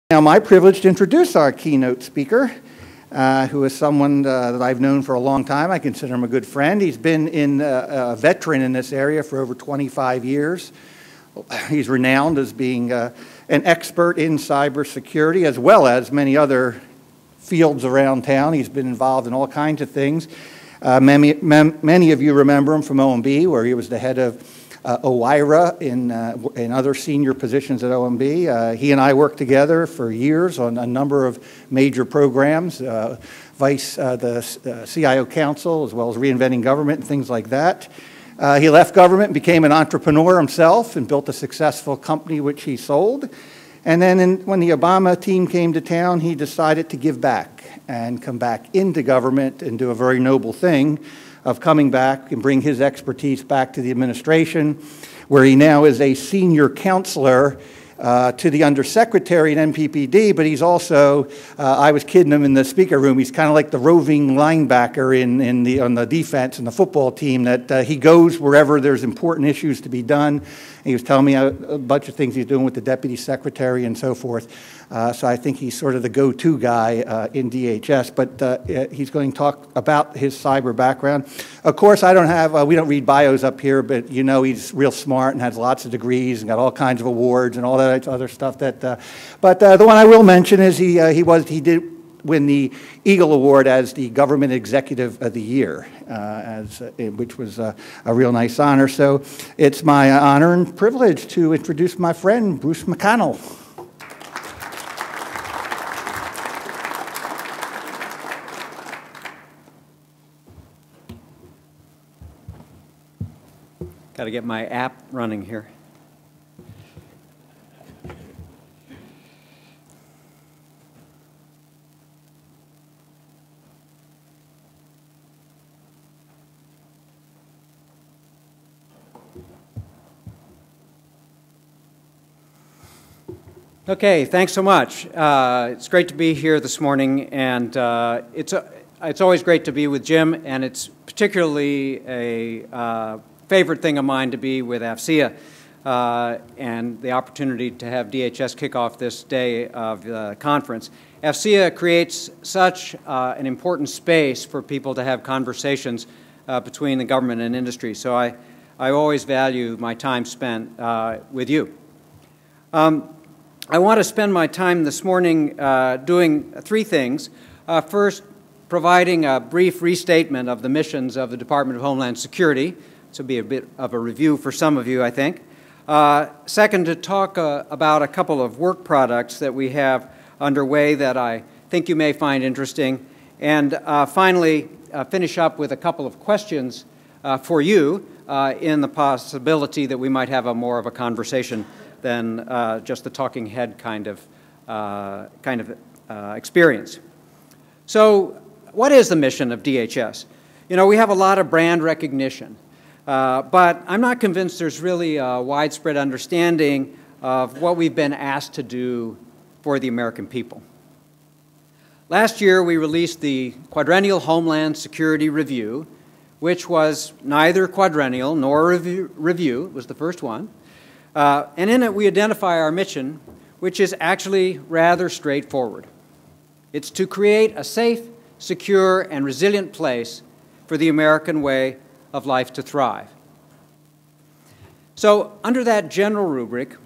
Now, my privilege to introduce our keynote speaker, who is someone that I've known for a long time. I consider him a good friend. He's been a veteran in this area for over 25 years. He's renowned as being an expert in cybersecurity, as well as many other fields around town. He's been involved in all kinds of things. Many of you remember him from OMB, where he was the head of OIRA in other senior positions at OMB. He and I worked together for years on a number of major programs, the CIO Council, as well as reinventing government and things like that. He left government, became an entrepreneur himself, and built a successful company which he sold. And then when the Obama team came to town, he decided to give back and come back into government and do a very noble thing of coming back and bring his expertise back to the administration, where he now is a senior counselor to the undersecretary at NPPD, but he's also, I was kidding him in the speaker room, he's kind of like the roving linebacker on the defense and the football team, that he goes wherever there's important issues to be done. And he was telling me a bunch of things he's doing with the deputy secretary and so forth. So I think he's sort of the go-to guy in DHS, but he's going to talk about his cyber background. Of course, we don't read bios up here, but you know he's real smart and has lots of degrees and got all kinds of awards and all that other stuff. But the one I will mention is he did win the Eagle Award as the Government Executive of the Year, which was a real nice honor. So it's my honor and privilege to introduce my friend, Bruce McConnell. Got to get my app running here. Okay, thanks so much. It's great to be here this morning, and it's always great to be with Jim, and it's particularly a favorite thing of mine to be with AFCEA and the opportunity to have DHS kick off this day of the conference. AFCEA creates such an important space for people to have conversations between the government and industry, so I always value my time spent with you. I want to spend my time this morning doing three things. First, providing a brief restatement of the missions of the Department of Homeland Security. This will be a bit of a review for some of you, I think. Second, to talk about a couple of work products that we have underway that I think you may find interesting. And finally, finish up with a couple of questions for you in the possibility that we might have more of a conversation than just the talking head kind of experience. So what is the mission of DHS? You know, we have a lot of brand recognition. But I'm not convinced there's really a widespread understanding of what we've been asked to do for the American people. Last year, we released the Quadrennial Homeland Security Review, which was neither quadrennial nor review. It was the first one. And in it, we identify our mission, which is actually rather straightforward. It's to create a safe, secure, and resilient place for the American way of life to thrive. So under that general rubric,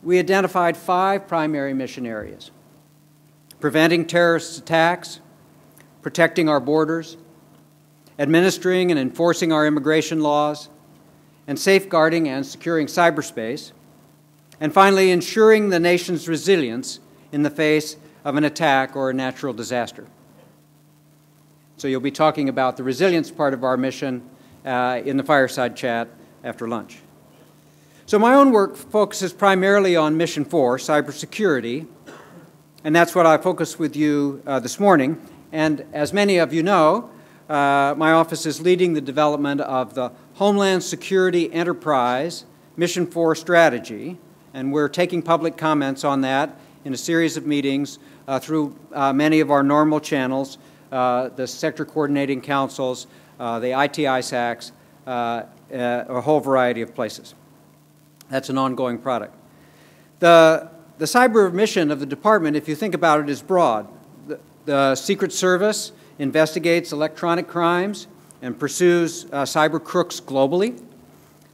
we identified 5 primary mission areas: preventing terrorist attacks, protecting our borders, administering and enforcing our immigration laws, and safeguarding and securing cyberspace, and finally, ensuring the nation's resilience in the face of an attack or a natural disaster. So you'll be talking about the resilience part of our mission in the fireside chat after lunch. So my own work focuses primarily on Mission 4, cybersecurity, and that's what I focus with you this morning. And as many of you know, my office is leading the development of the Homeland Security Enterprise Mission 4 strategy, and we're taking public comments on that in a series of meetings through many of our normal channels, the sector coordinating councils, the ITISACs, a whole variety of places. That's an ongoing product. The The cyber mission of the department, if you think about it, is broad. The Secret Service investigates electronic crimes and pursues cyber crooks globally.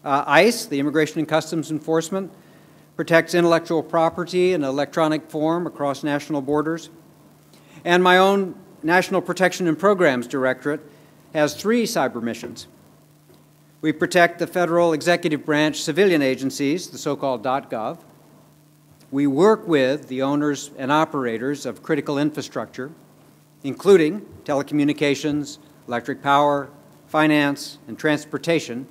ICE, the Immigration and Customs Enforcement, protects intellectual property in electronic form across national borders. And my own National Protection and Programs Directorate has 3 cyber missions. We protect the federal executive branch civilian agencies, the so-called .gov. We work with the owners and operators of critical infrastructure, including telecommunications, electric power, finance, and transportation,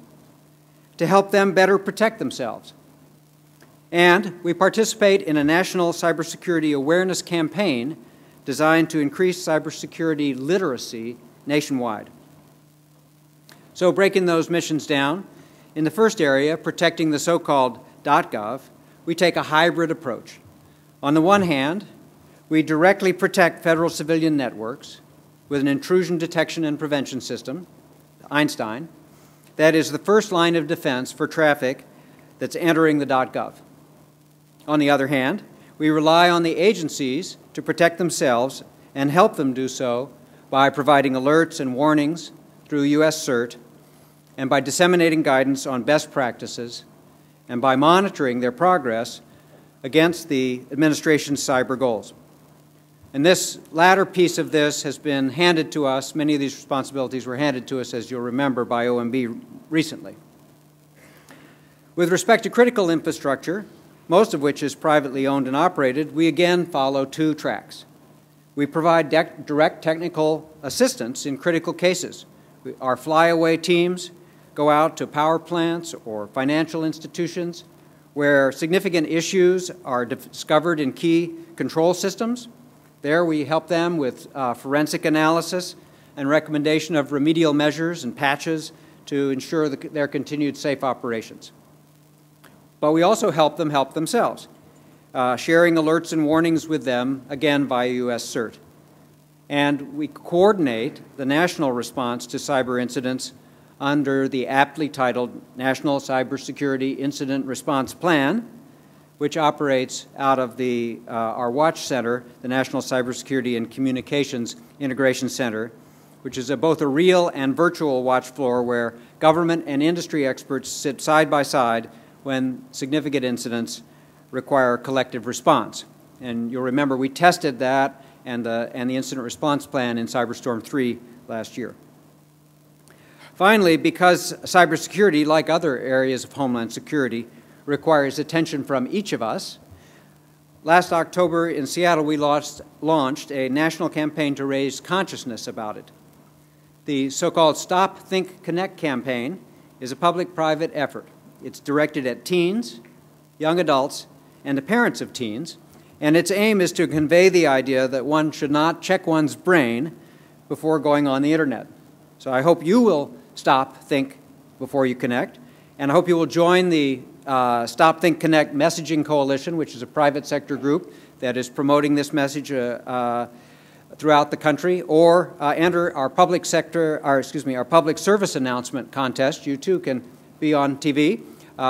to help them better protect themselves. And we participate in a national cybersecurity awareness campaign designed to increase cybersecurity literacy nationwide. So breaking those missions down, in the first area, protecting the so-called .gov, we take a hybrid approach. On the one hand, we directly protect federal civilian networks with an intrusion detection and prevention system, Einstein, that is the first line of defense for traffic that's entering the .gov. On the other hand, we rely on the agencies to protect themselves and help them do so by providing alerts and warnings through U.S. CERT and by disseminating guidance on best practices and by monitoring their progress against the administration's cyber goals. And this latter piece of this has been handed to us. Many of these responsibilities were handed to us, as you'll remember, by OMB recently. With respect to critical infrastructure, most of which is privately owned and operated, we again follow 2 tracks. We provide direct technical assistance in critical cases. Our flyaway teams go out to power plants or financial institutions where significant issues are discovered in key control systems. There we help them with forensic analysis and recommendation of remedial measures and patches to ensure their continued safe operations. But we also help them help themselves, sharing alerts and warnings with them, again via U.S. CERT. And we coordinate the national response to cyber incidents under the aptly titled National Cybersecurity Incident Response Plan, which operates out of our Watch Center, the National Cybersecurity and Communications Integration Center, which is both a real and virtual watch floor where government and industry experts sit side by side when significant incidents require collective response. And you'll remember we tested that and the incident response plan in Cyberstorm 3 last year. Finally, because cybersecurity, like other areas of homeland security, requires attention from each of us, last October in Seattle we launched a national campaign to raise consciousness about it. The so-called Stop, Think, Connect campaign is a public-private effort. It's directed at teens, young adults, and the parents of teens, and its aim is to convey the idea that one should not check one's brain before going on the Internet. So I hope you will stop, think, before you connect, and I hope you will join the Stop, Think, Connect Messaging Coalition, which is a private sector group that is promoting this message throughout the country, or enter our public service announcement contest. You too can be on TV.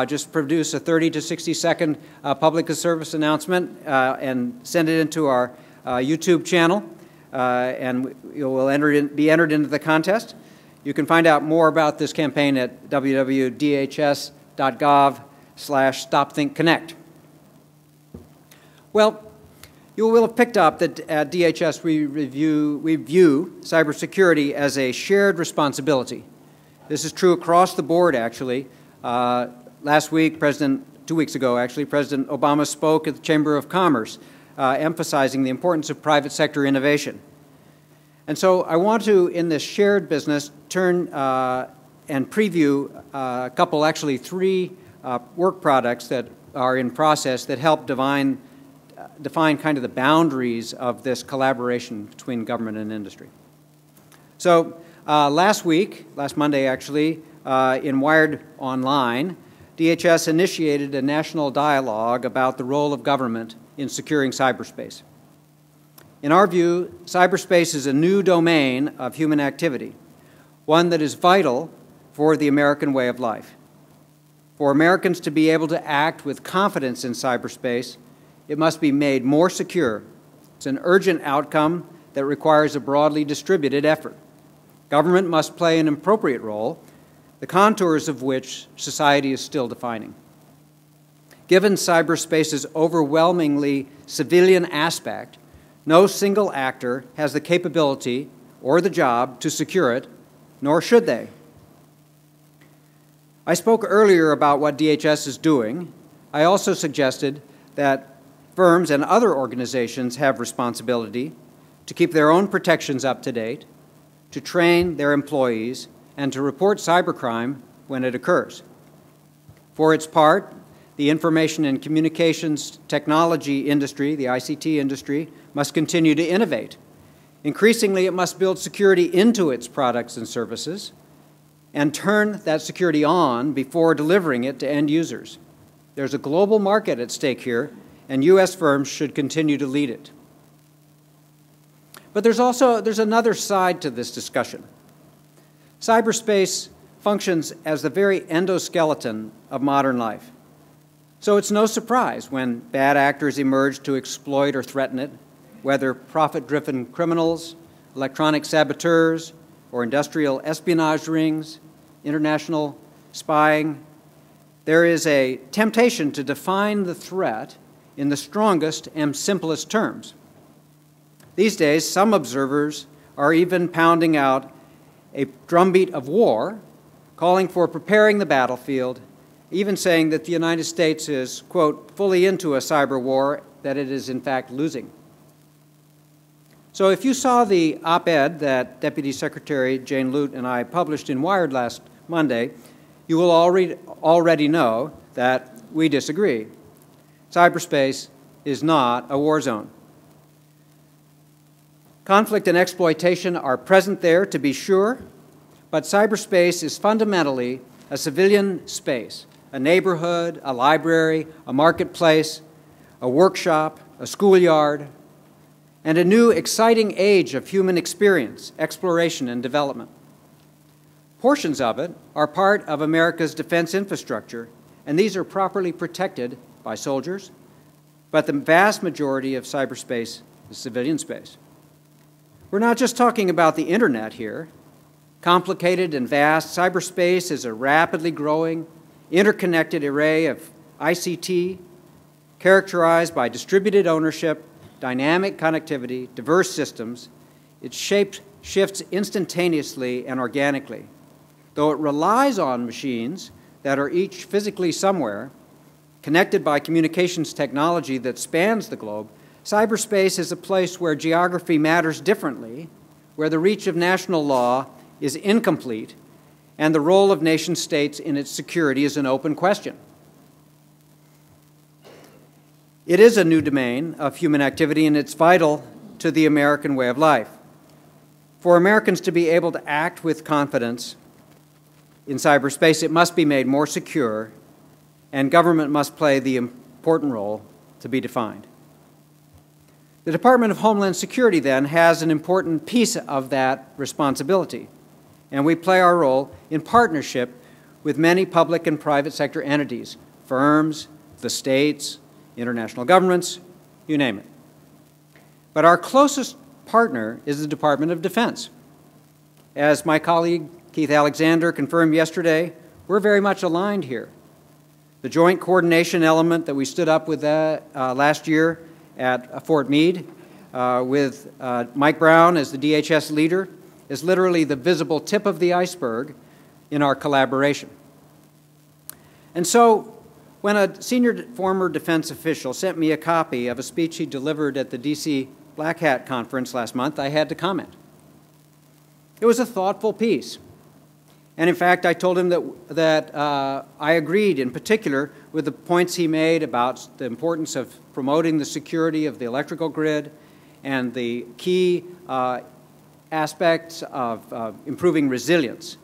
Just produce a 30 to 60 second public service announcement and send it into our YouTube channel, and you will be entered into the contest. You can find out more about this campaign at www.dhs.gov/StopThinkConnect. Well, you will have picked up that at DHS we view cybersecurity as a shared responsibility. This is true across the board, actually. Last week, 2 weeks ago, actually, President Obama spoke at the Chamber of Commerce, emphasizing the importance of private sector innovation. And so I want to, in this shared business, turn and preview a couple, actually 3 work products that are in process that help define kind of the boundaries of this collaboration between government and industry. So last Monday actually, in Wired Online, DHS initiated a national dialogue about the role of government in securing cyberspace. In our view, cyberspace is a new domain of human activity, one that is vital for the American way of life. For Americans to be able to act with confidence in cyberspace, it must be made more secure. It's an urgent outcome that requires a broadly distributed effort. Government must play an appropriate role, the contours of which society is still defining. Given cyberspace's overwhelmingly civilian aspect, no single actor has the capability or the job to secure it, nor should they. I spoke earlier about what DHS is doing. I also suggested that firms and other organizations have responsibility to keep their own protections up to date, to train their employees, and to report cybercrime when it occurs. For its part, the information and communications technology industry, the ICT industry, must continue to innovate. Increasingly, it must build security into its products and services and turn that security on before delivering it to end users. There's a global market at stake here, and U.S. firms should continue to lead it. But there's another side to this discussion. Cyberspace functions as the very endoskeleton of modern life. So it's no surprise when bad actors emerge to exploit or threaten it, whether profit-driven criminals, electronic saboteurs, or industrial espionage rings, international spying. There is a temptation to define the threat in the strongest and simplest terms. These days, some observers are even pounding out a drumbeat of war, calling for preparing the battlefield, even saying that the United States is, quote, fully into a cyber war that it is in fact losing. So if you saw the op-ed that Deputy Secretary Jane Lute and I published in Wired last Monday, you will already know that we disagree. Cyberspace is not a war zone. Conflict and exploitation are present there, to be sure, but cyberspace is fundamentally a civilian space, a neighborhood, a library, a marketplace, a workshop, a schoolyard, and a new exciting age of human experience, exploration, and development. Portions of it are part of America's defense infrastructure, and these are properly protected by soldiers, but the vast majority of cyberspace is civilian space. We're not just talking about the internet here. Complicated and vast, cyberspace is a rapidly growing, interconnected array of ICT characterized by distributed ownership, dynamic connectivity, diverse systems. It shifts instantaneously and organically. Though it relies on machines that are each physically somewhere, connected by communications technology that spans the globe, cyberspace is a place where geography matters differently, where the reach of national law is incomplete, and the role of nation-states in its security is an open question. It is a new domain of human activity, and it's vital to the American way of life. For Americans to be able to act with confidence in cyberspace, it must be made more secure, and government must play the important role to be defined. The Department of Homeland Security, then, has an important piece of that responsibility, and we play our role in partnership with many public and private sector entities, firms, the states, international governments, you name it. But our closest partner is the Department of Defense. As my colleague Keith Alexander confirmed yesterday, we're very much aligned here. The joint coordination element that we stood up with last year at Fort Meade with Mike Brown as the DHS leader is literally the visible tip of the iceberg in our collaboration. And so when a senior former defense official sent me a copy of a speech he delivered at the DC Black Hat Conference last month, I had to comment. It was a thoughtful piece. And in fact, I told him that I agreed in particular with the points he made about the importance of promoting the security of the electrical grid and the key aspects of improving resilience.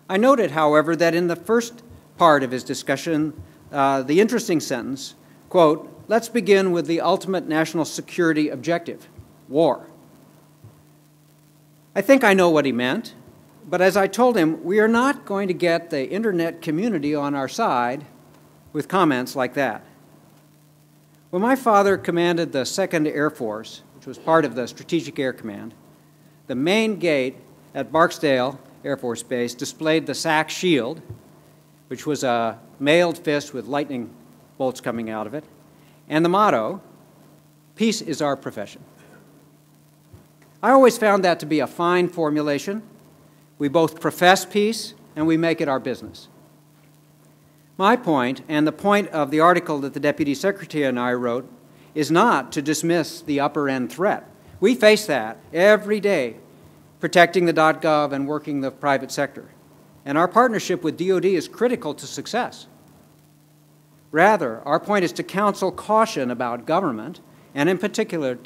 I noted, however, that in the first part of his discussion, the interesting sentence, quote, "Let's begin with the ultimate national security objective, war." I think I know what he meant, but as I told him, we are not going to get the internet community on our side with comments like that. When my father commanded the 2nd Air Force, which was part of the Strategic Air Command, the main gate at Barksdale Air Force Base displayed the SAC shield, which was a mailed fist with lightning bolts coming out of it, and the motto, "Peace is our profession." I always found that to be a fine formulation. We both profess peace and we make it our business. My point, and the point of the article that the Deputy Secretary and I wrote, is not to dismiss the upper-end threat. We face that every day, protecting the .gov and working the private sector. And our partnership with DoD is critical to success. Rather, our point is to counsel caution about government, and in particular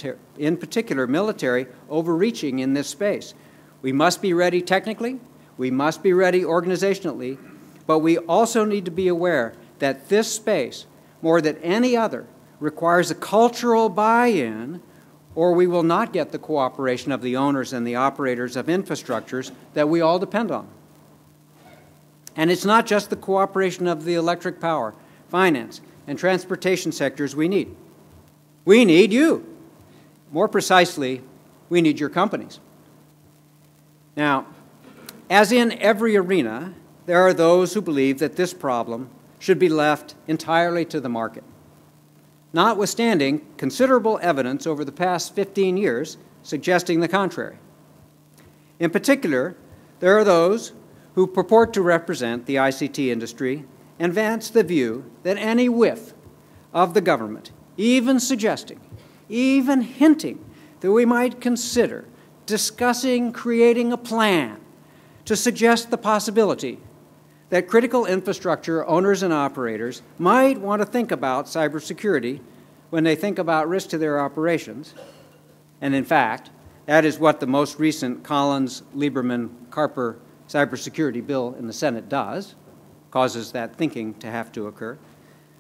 military, overreaching in this space. We must be ready technically, we must be ready organizationally, but we also need to be aware that this space, more than any other, requires a cultural buy-in, or we will not get the cooperation of the owners and the operators of infrastructures that we all depend on. And it's not just the cooperation of the electric power, finance, and transportation sectors we need. We need you. More precisely, we need your companies. Now, as in every arena, there are those who believe that this problem should be left entirely to the market, notwithstanding considerable evidence over the past 15 years suggesting the contrary. In particular, there are those who purport to represent the ICT industry and advance the view that any whiff of the government, even suggesting, even hinting that we might consider discussing creating a plan to suggest the possibility that critical infrastructure owners and operators might want to think about cybersecurity when they think about risk to their operations. And in fact, that is what the most recent Collins-Lieberman-Carper cybersecurity bill in the Senate does, causes that thinking to have to occur.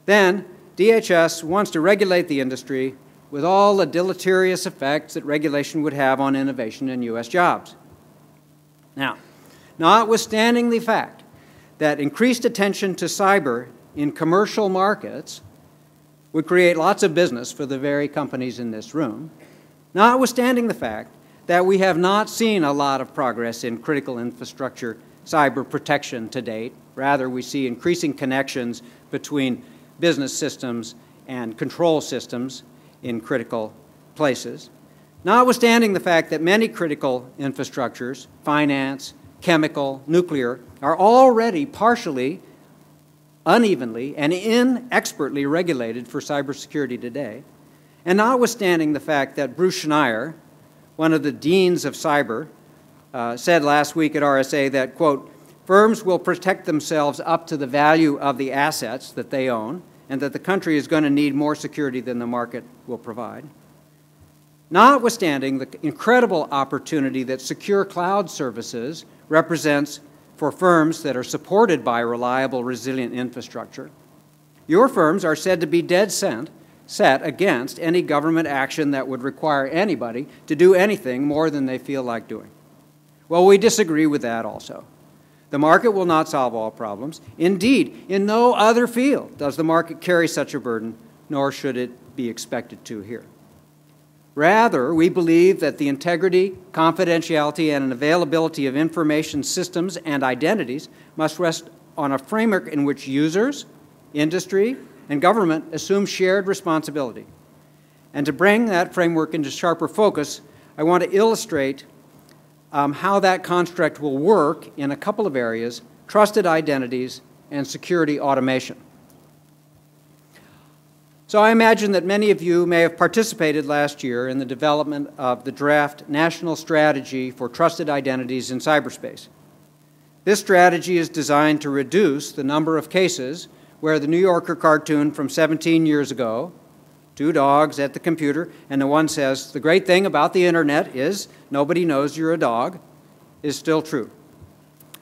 Then DHS wants to regulate the industry with all the deleterious effects that regulation would have on innovation and U.S. jobs. Now, notwithstanding the fact that increased attention to cyber in commercial markets would create lots of business for the very companies in this room, notwithstanding the fact that we have not seen a lot of progress in critical infrastructure cyber protection to date. Rather, we see increasing connections between business systems and control systems in critical places. Notwithstanding the fact that many critical infrastructures, finance, chemical, nuclear, are already partially, unevenly, and inexpertly regulated for cybersecurity today, and notwithstanding the fact that Bruce Schneier, one of the deans of cyber, said last week at RSA that, quote, firms will protect themselves up to the value of the assets that they own, and that the country is going to need more security than the market will provide. Notwithstanding the incredible opportunity that secure cloud services represents for firms that are supported by reliable, resilient infrastructure, your firms are said to be dead set against any government action that would require anybody to do anything more than they feel like doing. Well, we disagree with that also. The market will not solve all problems. Indeed, in no other field does the market carry such a burden, nor should it be expected to here. Rather, we believe that the integrity, confidentiality, and availability of information systems and identities must rest on a framework in which users, industry, and government assume shared responsibility. And to bring that framework into sharper focus, I want to illustrate how that construct will work in a couple of areas: trusted identities and security automation. So I imagine that many of you may have participated last year in the development of the draft National Strategy for Trusted Identities in Cyberspace. This strategy is designed to reduce the number of cases where the New Yorker cartoon from 17 years ago, two dogs at the computer, and the one says, "The great thing about the internet is nobody knows you're a dog," is still true.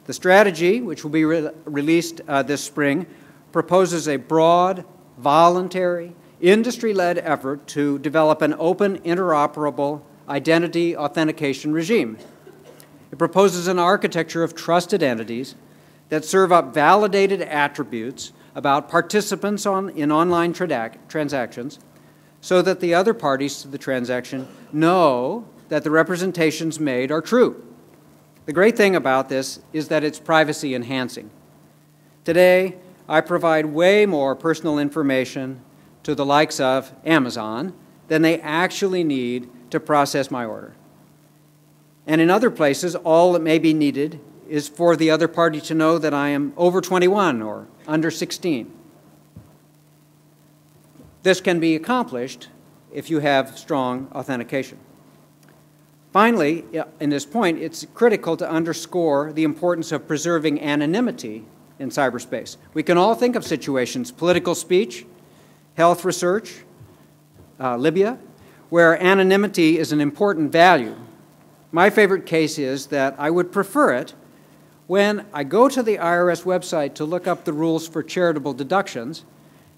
The strategy, which will be released this spring, proposes a broad, voluntary, industry-led effort to develop an open, interoperable identity authentication regime. It proposes an architecture of trusted entities that serve up validated attributes about participants in online transactions, so that the other parties to the transaction know that the representations made are true. The great thing about this is that it's privacy enhancing. Today, I provide way more personal information to the likes of Amazon than they actually need to process my order. And in other places, all that may be needed is for the other party to know that I am over 21 or under 16. This can be accomplished if you have strong authentication. Finally, in this point, it's critical to underscore the importance of preserving anonymity in cyberspace. We can all think of situations, political speech, health research, Libya, where anonymity is an important value. My favorite case is that I would prefer it when I go to the IRS website to look up the rules for charitable deductions.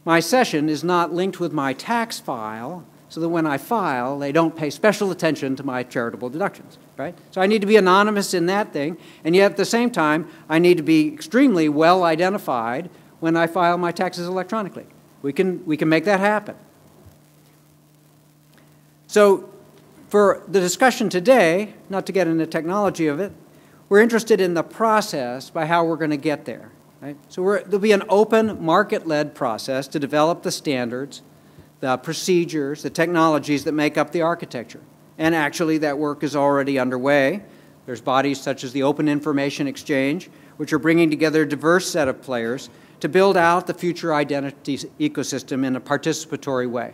My session is not linked with my tax file, so that when I file, they don't pay special attention to my charitable deductions, right? So I need to be anonymous in that thing, and yet at the same time, I need to be extremely well identified when I file my taxes electronically. We can make that happen. So for the discussion today, not to get into the technology of it, we're interested in the process by how we're going to get there, right? So there'll be an open, market-led process to develop the standards, the procedures, the technologies that make up the architecture. And actually, that work is already underway. There's bodies such as the Open Information Exchange, which are bringing together a diverse set of players to build out the future identity ecosystem in a participatory way.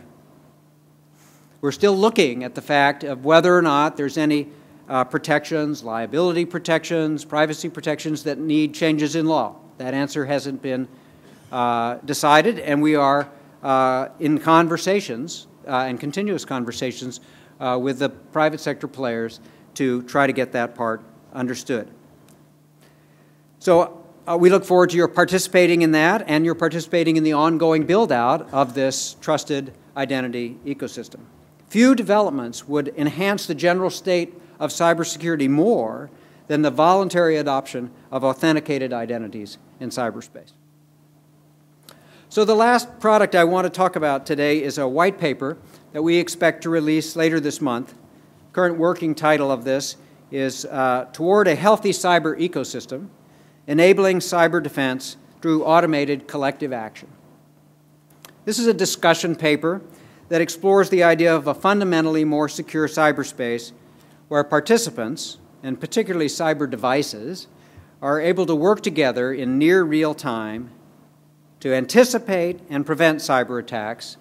We're still looking at the fact of whether or not there's any protections, liability protections, privacy protections that need changes in law. That answer hasn't been decided, and we are in conversations and continuous conversations with the private sector players to try to get that part understood. So we look forward to your participating in that and your participating in the ongoing build-out of this trusted identity ecosystem. Few developments would enhance the general state of cybersecurity more than the voluntary adoption of authenticated identities in cyberspace. So the last product I want to talk about today is a white paper that we expect to release later this month. Current working title of this is Toward a Healthy Cyber Ecosystem, Enabling Cyber Defense Through Automated Collective Action. This is a discussion paper that explores the idea of a fundamentally more secure cyberspace where participants, and particularly cyber devices, are able to work together in near real time to anticipate and prevent cyber attacks,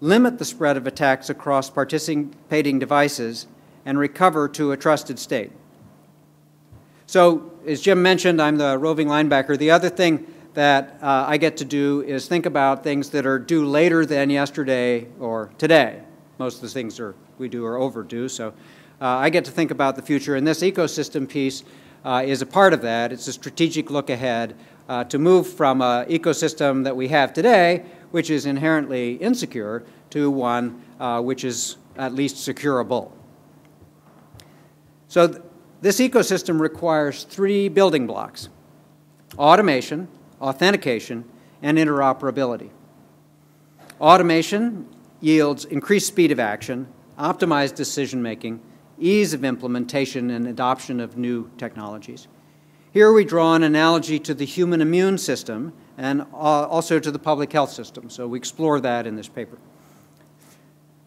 limit the spread of attacks across participating devices, and recover to a trusted state. So, as Jim mentioned, I'm the roving linebacker. The other thing that I get to do is think about things that are due later than yesterday or today. Most of the things we do are overdue, so I get to think about the future, and this ecosystem piece is a part of that. It's a strategic look ahead to move from an ecosystem that we have today, which is inherently insecure, to one which is at least securable. So this ecosystem requires three building blocks: automation, authentication, and interoperability. Automation yields increased speed of action, optimized decision-making, ease of implementation and adoption of new technologies. Here we draw an analogy to the human immune system and also to the public health system, so we explore that in this paper.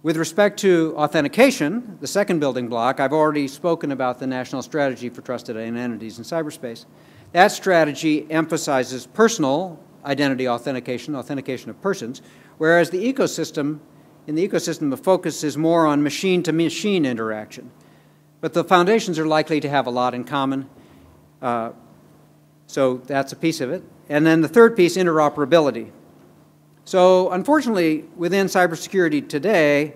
With respect to authentication, the second building block, I've already spoken about the National Strategy for Trusted Identities in Cyberspace. That strategy emphasizes personal identity authentication, authentication of persons, whereas the ecosystem, in the ecosystem, the focus is more on machine-to-machine interaction. But the foundations are likely to have a lot in common, so that's a piece of it. And then the third piece, interoperability. So unfortunately, within cybersecurity today,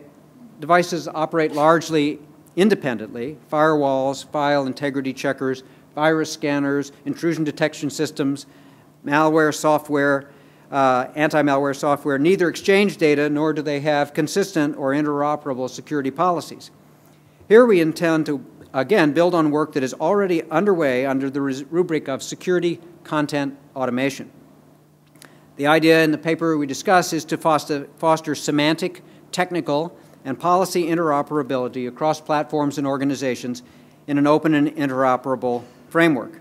devices operate largely independently: firewalls, file integrity checkers, virus scanners, intrusion detection systems, malware software, anti-malware software. Neither exchange data nor do they have consistent or interoperable security policies. Here we intend to, again, build on work that is already underway under the rubric of security content automation. The idea in the paper we discuss is to foster semantic technical, and policy interoperability across platforms and organizations in an open and interoperable framework.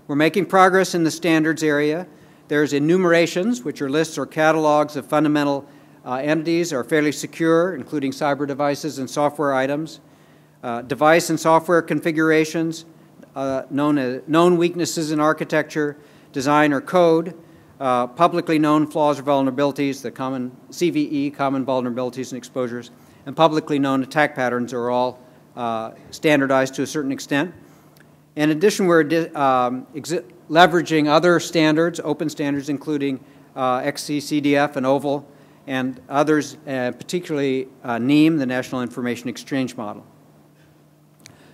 We're making progress in the standards area. There's enumerations, which are lists or catalogs of fundamental entities, are fairly secure, including cyber devices and software items. Device and software configurations, known weaknesses in architecture, design, or code, publicly known flaws or vulnerabilities, the common CVE, common vulnerabilities and exposures, and publicly known attack patterns are all standardized to a certain extent. In addition, we're leveraging other standards, open standards, including XCCDF and OVAL, and others, particularly NEAM, the National Information Exchange Model.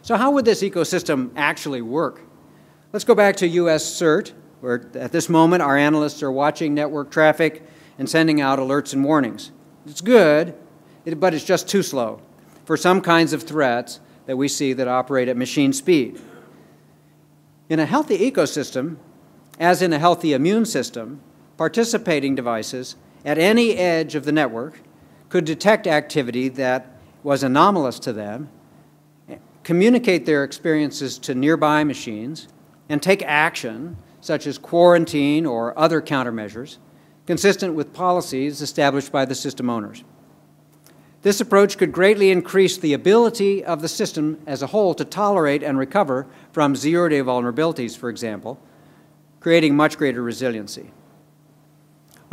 So how would this ecosystem actually work? Let's go back to US CERT, where at this moment our analysts are watching network traffic and sending out alerts and warnings. It's good, but it's just too slow for some kinds of threats that we see that operate at machine speed. In a healthy ecosystem, as in a healthy immune system, participating devices at any edge of the network could detect activity that was anomalous to them, communicate their experiences to nearby machines, and take action, such as quarantine or other countermeasures, consistent with policies established by the system owners. This approach could greatly increase the ability of the system as a whole to tolerate and recover from zero-day vulnerabilities, for example, creating much greater resiliency.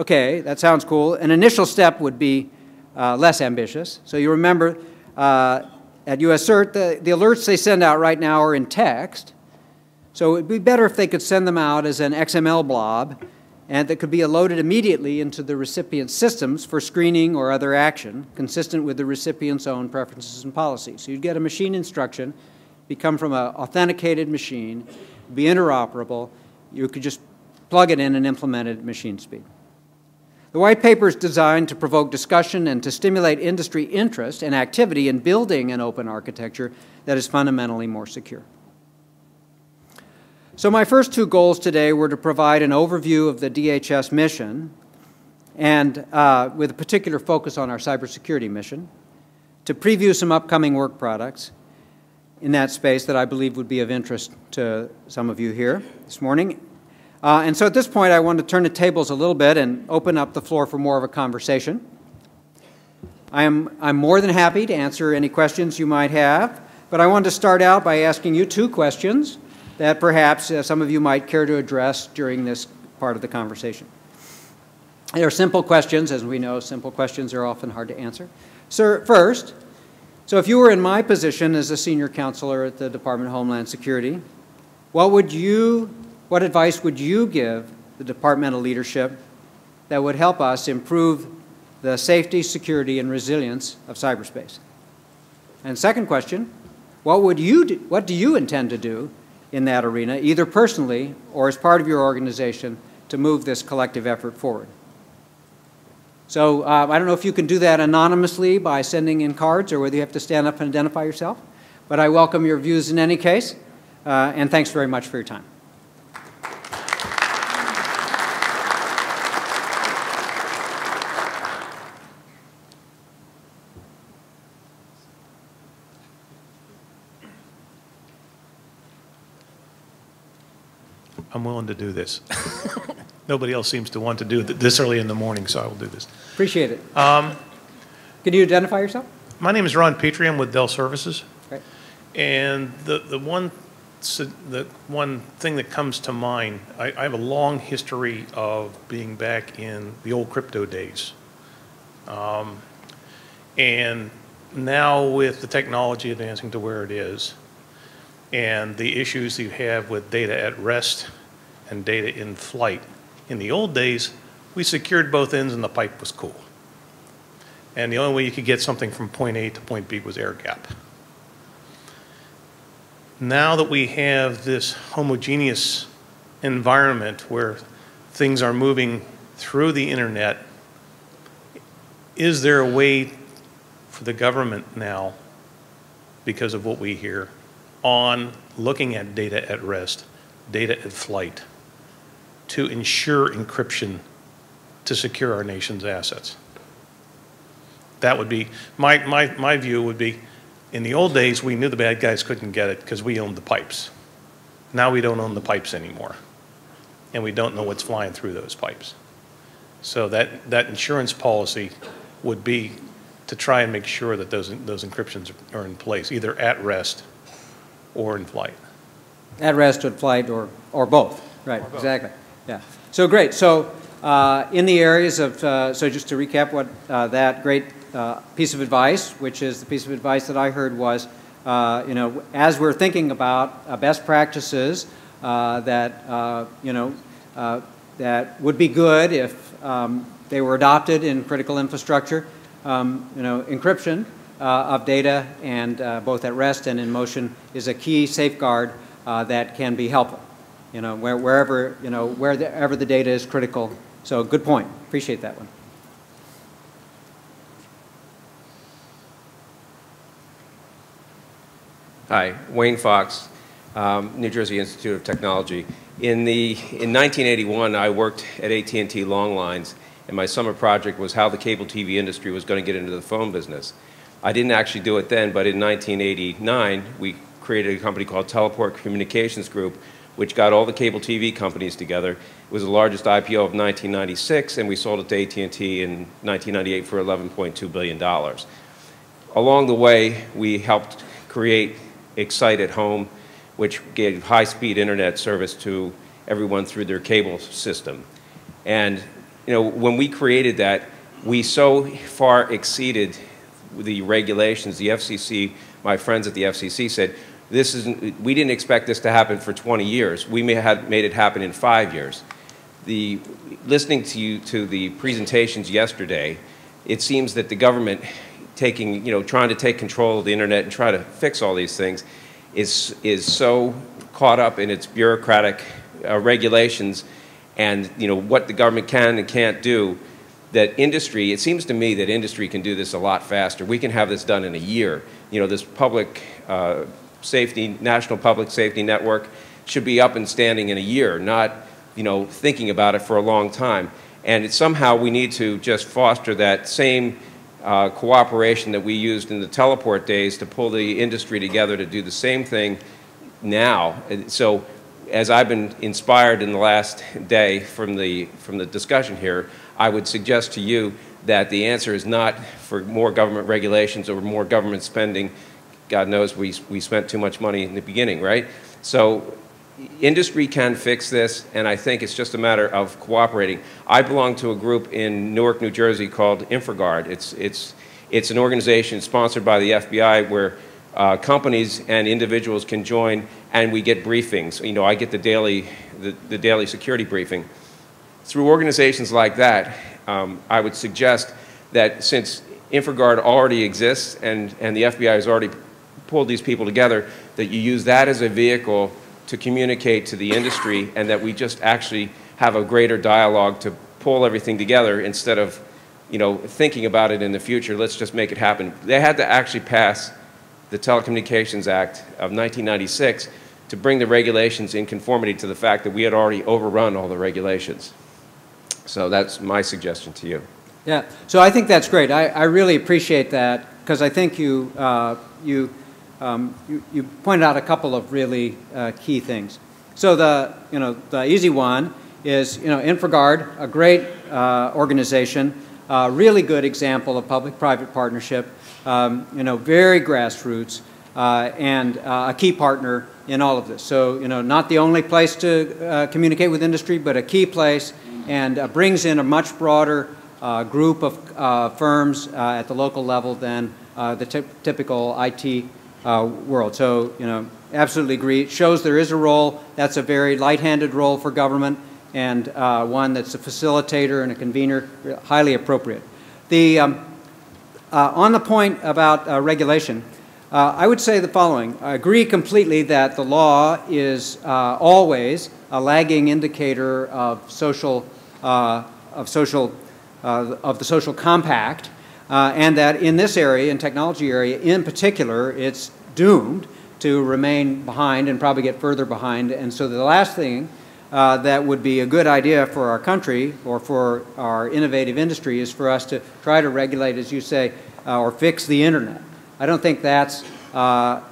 Okay, that sounds cool. An initial step would be less ambitious. So you remember at US CERT, the alerts they send out right now are in text. So it would be better if they could send them out as an XML blob, and that could be loaded immediately into the recipient's systems for screening or other action, consistent with the recipient's own preferences and policies. So you'd get a machine instruction, come from an authenticated machine, be interoperable. You could just plug it in and implement it at machine speed. The white paper is designed to provoke discussion and to stimulate industry interest and activity in building an open architecture that is fundamentally more secure. So my first two goals today were to provide an overview of the DHS mission, and with a particular focus on our cybersecurity mission, to preview some upcoming work products in that space that I believe would be of interest to some of you here this morning. And so at this point, I want to turn the tables a little bit and open up the floor for more of a conversation. I'm more than happy to answer any questions you might have, but I wanted to start out by asking you two questions that perhaps some of you might care to address during this part of the conversation. They are simple questions. As we know, simple questions are often hard to answer. Sir, first, so if you were in my position as a senior counselor at the Department of Homeland Security, what advice would you give the departmental leadership that would help us improve the safety, security, and resilience of cyberspace? And second question, what do you intend to do in that arena, either personally or as part of your organization, to move this collective effort forward? So I don't know if you can do that anonymously by sending in cards or whether you have to stand up and identify yourself, but I welcome your views in any case, and thanks very much for your time. I'm willing to do this. Nobody else seems to want to do it this early in the morning, so I will do this. Appreciate it. Can you identify yourself? My name is Ron Petrie. I'm with Dell Services. Right. And the one thing that comes to mind, I have a long history of being back in the old crypto days. And now with the technology advancing to where it is, and the issues you have with data at rest and data in flight. In the old days, we secured both ends and the pipe was cool. And the only way you could get something from point A to point B was air gap. Now that we have this homogeneous environment where things are moving through the internet, is there a way for the government now, because of what we hear, on looking at data at rest, data at flight, to ensure encryption to secure our nation's assets? That would be, my view would be, in the old days, we knew the bad guys couldn't get it because we owned the pipes. Now we don't own the pipes anymore. And we don't know what's flying through those pipes. So that insurance policy would be to try and make sure that those encryptions are in place, either at rest or in flight. At rest, at flight, or both. Right, both. Exactly. Yeah. So great. So in the areas of, so just to recap what that great piece of advice, which is the piece of advice that I heard was, you know, as we're thinking about best practices that, you know, that would be good if they were adopted in critical infrastructure, you know, encryption of data and both at rest and in motion is a key safeguard that can be helpful, you know, wherever the data is critical. So good point. Appreciate that one. Hi, Wayne Fox, New Jersey Institute of Technology. In 1981, I worked at AT&T Long Lines, and my summer project was how the cable TV industry was going to get into the phone business. I didn't actually do it then, but in 1989, we created a company called Teleport Communications Group, which got all the cable TV companies together. It was the largest IPO of 1996, and we sold it to AT&T in 1998 for $11.2 billion. Along the way, we helped create Excite at Home, which gave high-speed internet service to everyone through their cable system. And you know, when we created that, we so far exceeded the regulations. The FCC, my friends at the FCC said, we didn't expect this to happen for 20 years. We may have made it happen in 5 years. Listening to the presentations yesterday, it seems that the government trying to take control of the internet and try to fix all these things is so caught up in its bureaucratic regulations and what the government can and can't do, that industry, it seems to me that industry can do this a lot faster. We can have this done in a year. This public safety, National Public Safety Network should be up and standing in a year, not thinking about it for a long time. And somehow we need to just foster that same cooperation that we used in the teleport days to pull the industry together to do the same thing now. So as I've been inspired in the last day from the discussion here, I would suggest to you that the answer is not for more government regulations or more government spending. God knows we spent too much money in the beginning, right? So industry can fix this, and I think it's just a matter of cooperating. I belong to a group in Newark, New Jersey called InfraGuard. It's an organization sponsored by the FBI where companies and individuals can join, and we get briefings. I get the daily security briefing. Through organizations like that, I would suggest that since InfraGuard already exists and the FBI has already pulled these people together, that you use that as a vehicle to communicate to the industry, and that we just actually have a greater dialogue to pull everything together instead of thinking about it in the future. Let's just make it happen. They had to actually pass the Telecommunications Act of 1996 to bring the regulations in conformity to the fact that we had already overrun all the regulations. So that's my suggestion to you. Yeah, so I think that's great. I really appreciate that, because I think you pointed out a couple of really key things. So the easy one is InfraGuard, a great organization, really good example of public-private partnership, very grassroots, and a key partner in all of this. So not the only place to communicate with industry, but a key place, and brings in a much broader group of firms at the local level than the typical IT world. So, absolutely agree. It shows there is a role. That's a very light-handed role for government, and one that's a facilitator and a convener, highly appropriate. On the point about regulation, I would say the following. I agree completely that the law is always a lagging indicator of the social compact, and that in this area, in technology area in particular, it's doomed to remain behind and probably get further behind. And so the last thing that would be a good idea for our country or for our innovative industry is for us to try to regulate, as you say, or fix the internet. I don't think that's,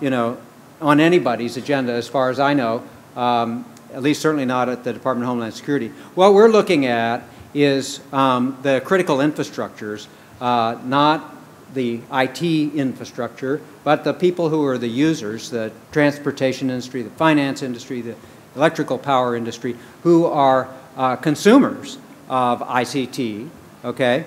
you know, on anybody's agenda as far as I know, at least certainly not at the Department of Homeland Security. What we're looking at is the critical infrastructures, not the IT infrastructure, but the people who are the users, the transportation industry, the finance industry, the electrical power industry, who are consumers of ICT, okay,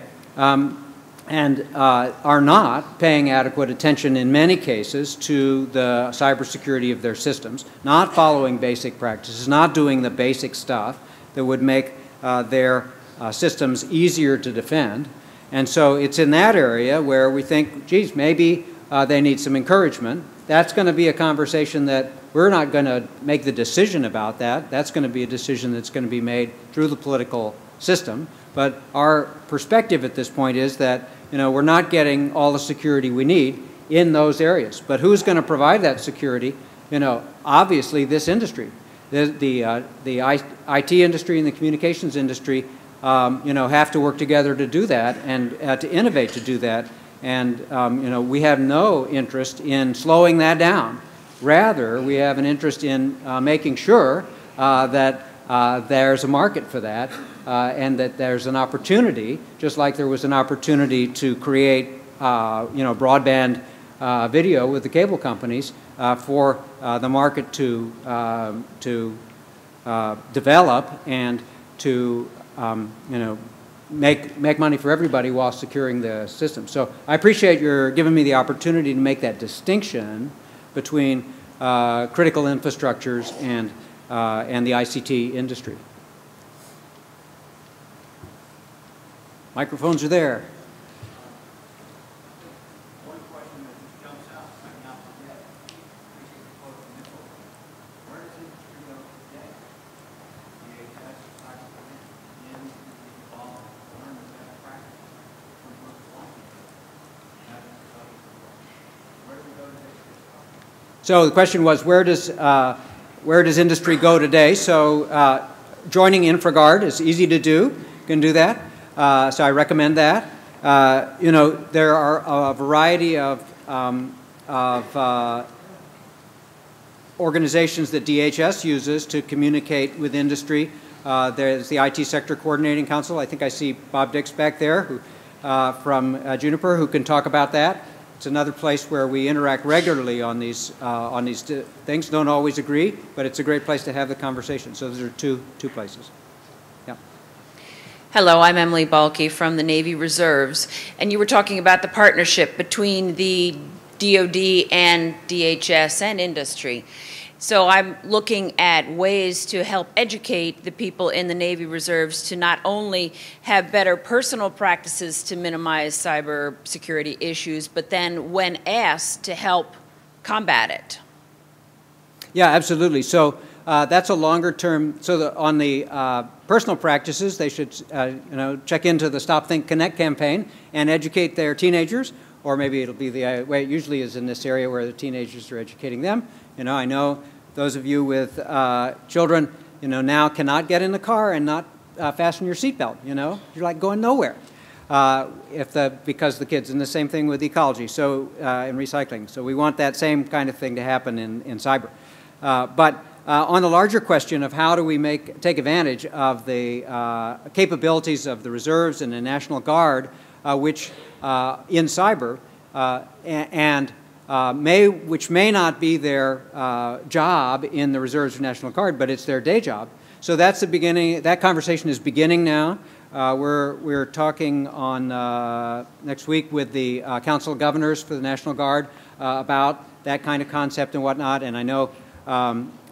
and are not paying adequate attention in many cases to the cybersecurity of their systems, not following basic practices, not doing the basic stuff that would make their systems easier to defend. And so it's in that area where we think, geez, maybe they need some encouragement. That's going to be a conversation that we're not going to make the decision about that. That's going to be a decision that's going to be made through the political system. But our perspective at this point is that, you know, we're not getting all the security we need in those areas. But who's going to provide that security? You know, obviously this industry. The IT industry and the communications industry you know, have to work together to do that and to innovate to do that. And, you know, we have no interest in slowing that down. Rather, we have an interest in making sure that there's a market for that and that there's an opportunity, just like there was an opportunity to create, you know, broadband video with the cable companies for the market to develop and to you know, make money for everybody while securing the system. So I appreciate your giving me the opportunity to make that distinction between critical infrastructures and the ICT industry. Microphones are there. So the question was, where does industry go today? So joining InfraGard is easy to do. You can do that. So I recommend that. You know, there are a variety of organizations that DHS uses to communicate with industry. There's the IT Sector Coordinating Council. I think I see Bob Dix back there who, from Juniper, who can talk about that. It's another place where we interact regularly on these things. Don't always agree, but it's a great place to have the conversation. So those are two places. Yeah. Hello, I'm Emily Balke from the Navy Reserves, and you were talking about the partnership between the DoD and DHS and industry. So I'm looking at ways to help educate the people in the Navy Reserves to not only have better personal practices to minimize cyber security issues, but then when asked to help combat it. Yeah, absolutely. So that's a longer term. So on the personal practices, they should you know, check into the Stop, Think, Connect campaign and educate their teenagers, or maybe it'll be the way it usually is in this area where the teenagers are educating them. You know, I know those of you with children, you know, now cannot get in the car and not fasten your seatbelt. You know, you're like going nowhere because the kids. And the same thing with ecology. So in recycling. So we want that same kind of thing to happen in cyber. But on the larger question of how do we take advantage of the capabilities of the reserves and the National Guard, which in cyber which may not be their job in the Reserves or National Guard, but it's their day job. So that's the beginning. That conversation is beginning now. We're talking on next week with the Council of Governors for the National Guard about that kind of concept and whatnot. And I know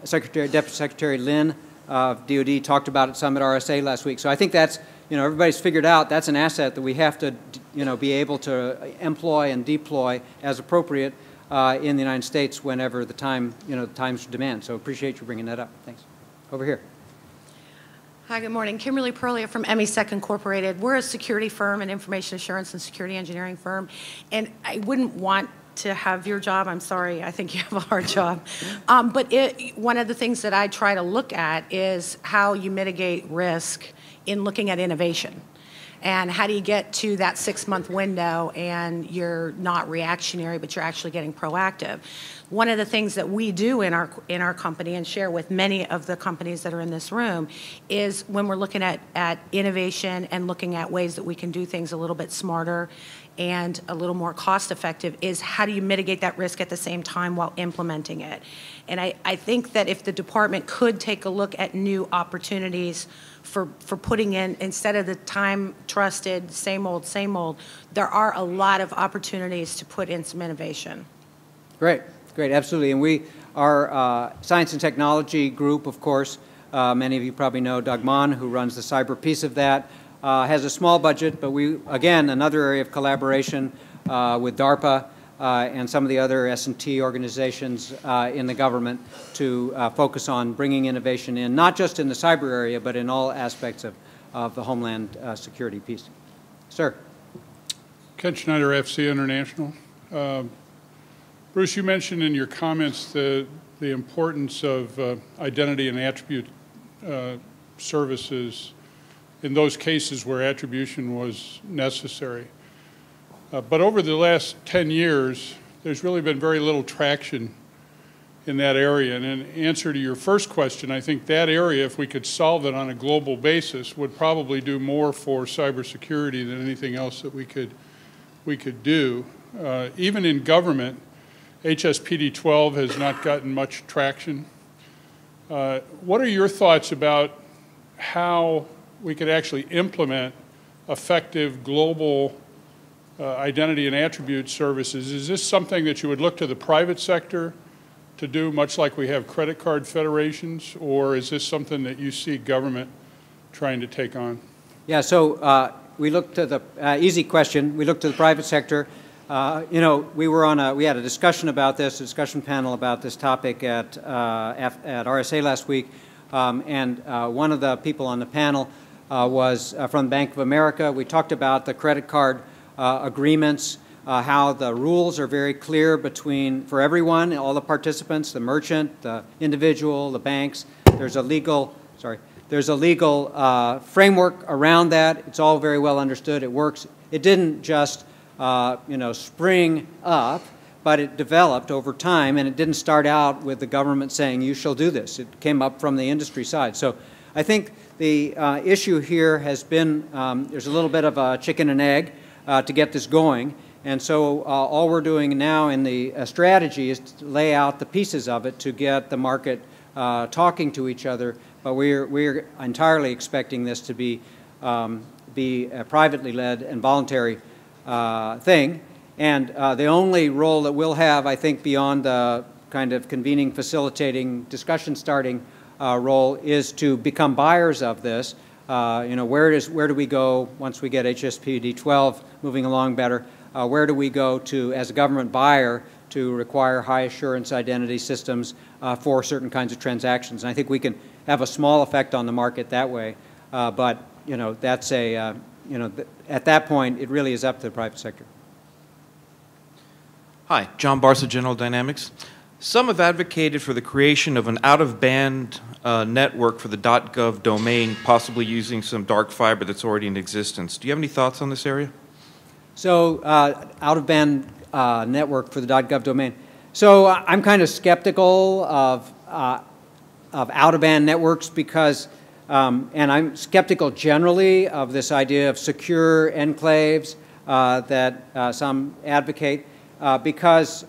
Deputy Secretary Lynn of DoD talked about it some at RSA last week. So I think that's, you know, everybody's figured out that's an asset that we have to, you know, be able to employ and deploy as appropriate in the United States whenever the time, you know, the times demand. So appreciate you bringing that up. Thanks. Over here. Hi, good morning. Kimberly Perlia from MESEC Incorporated. We're a security firm, an information assurance and security engineering firm, and I wouldn't want to have your job. I'm sorry, I think you have a hard job. But one of the things that I try to look at is how you mitigate risk in looking at innovation. And how do you get to that 6-month window and you're not reactionary, but you're actually getting proactive? One of the things that we do in our company and share with many of the companies that are in this room is when we're looking at innovation and looking at ways that we can do things a little bit smarter and a little more cost effective, is how do you mitigate that risk at the same time while implementing it? And I think that if the department could take a look at new opportunities for putting in, instead of the time-trusted, same old, there are a lot of opportunities to put in some innovation. Great, great, absolutely. And our science and technology group, of course, many of you probably know Doug Mon, who runs the cyber piece of that, has a small budget, but we, again, another area of collaboration with DARPA and some of the other S&T organizations in the government to focus on bringing innovation in, not just in the cyber area, but in all aspects of the Homeland security piece. Sir. Ken Schneider, AFCEA International. Bruce, you mentioned in your comments the importance of identity and attribute services in those cases where attribution was necessary. But over the last 10 years, there's really been very little traction in that area. And in answer to your first question, I think that area, if we could solve it on a global basis, would probably do more for cybersecurity than anything else that we could do. Even in government, HS-PD-12 has not gotten much traction. What are your thoughts about how we could actually implement effective global identity and attribute services? Is this something that you would look to the private sector to do, much like we have credit card federations, or is this something that you see government trying to take on? Yeah, so we look to the, easy question, we look to the private sector. You know, we had a discussion about this, a discussion panel about this topic at RSA last week, and one of the people on the panel was from Bank of America. We talked about the credit card agreements, how the rules are very clear for everyone, all the participants, the merchant, the individual, the banks. There's a legal framework around that. It's all very well understood. It works. It didn't just spring up, but it developed over time, and it didn't start out with the government saying, you shall do this. It came up from the industry side. So I think the issue here has been, there's a little bit of a chicken and egg to get this going. And so all we're doing now in the strategy is to lay out the pieces of it to get the market talking to each other. But we're entirely expecting this to be a privately led and voluntary thing. And the only role that we'll have, I think, beyond the kind of convening, facilitating, discussion starting role is to become buyers of this. Where do we go once we get HS-PD-12 moving along better? Where do we go to, as a government buyer, to require high assurance identity systems for certain kinds of transactions? And I think we can have a small effect on the market that way. But that's at that point, it really is up to the private sector. Hi, John Barsa, General Dynamics. Some have advocated for the creation of an out-of-band network for the .gov domain, possibly using some dark fiber that's already in existence. Do you have any thoughts on this area? So, out-of-band network for the .gov domain. So I'm kind of skeptical of out-of-band networks because, and I'm skeptical generally of this idea of secure enclaves that some advocate. Because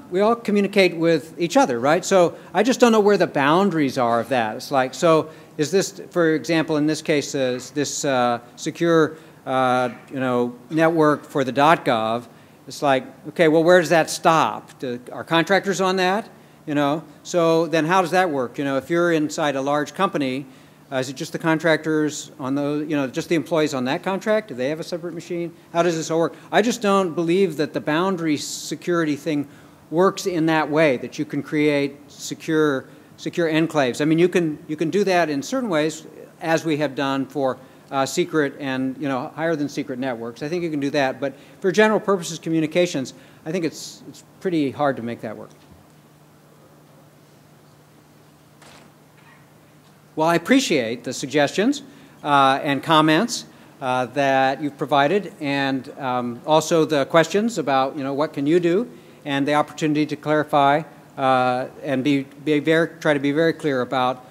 we all communicate with each other, right? So I just don't know where the boundaries are of that. It's like, so is this, for example, in this case, this secure, network for the .gov? It's like, okay, well, where does that stop? Are contractors on that? So then how does that work? If you're inside a large company, is it just the contractors on those, just the employees on that contract? Do they have a separate machine? How does this all work? I just don't believe that the boundary security thing works in that way, that you can create secure enclaves. I mean, you can do that in certain ways, as we have done for secret and, higher than secret networks. I think you can do that. But for general purposes communications, I think it's pretty hard to make that work. Well, I appreciate the suggestions and comments, that you've provided, and also the questions about, what can you do, and the opportunity to clarify and try to be very clear about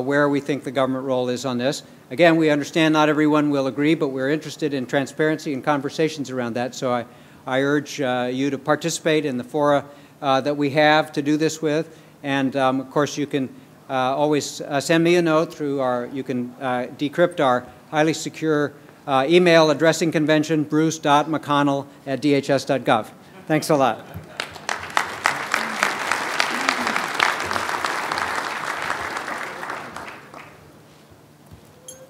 where we think the government role is on this. Again, we understand not everyone will agree, but we're interested in transparency and conversations around that, so I urge you to participate in the fora that we have to do this with, and of course you can always send me a note through you can decrypt our highly secure email addressing convention, bruce.mcconnell@dhs.gov. Thanks a lot.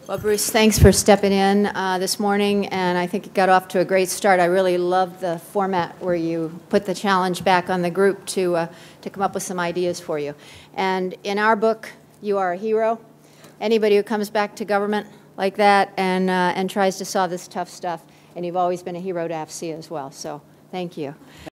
Well, Bruce, thanks for stepping in this morning, and I think it got off to a great start. I really love the format where you put the challenge back on the group to come up with some ideas for you. And in our book, you are a hero. Anybody who comes back to government like that and tries to solve this tough stuff, and you've always been a hero to AFCEA as well, so thank you.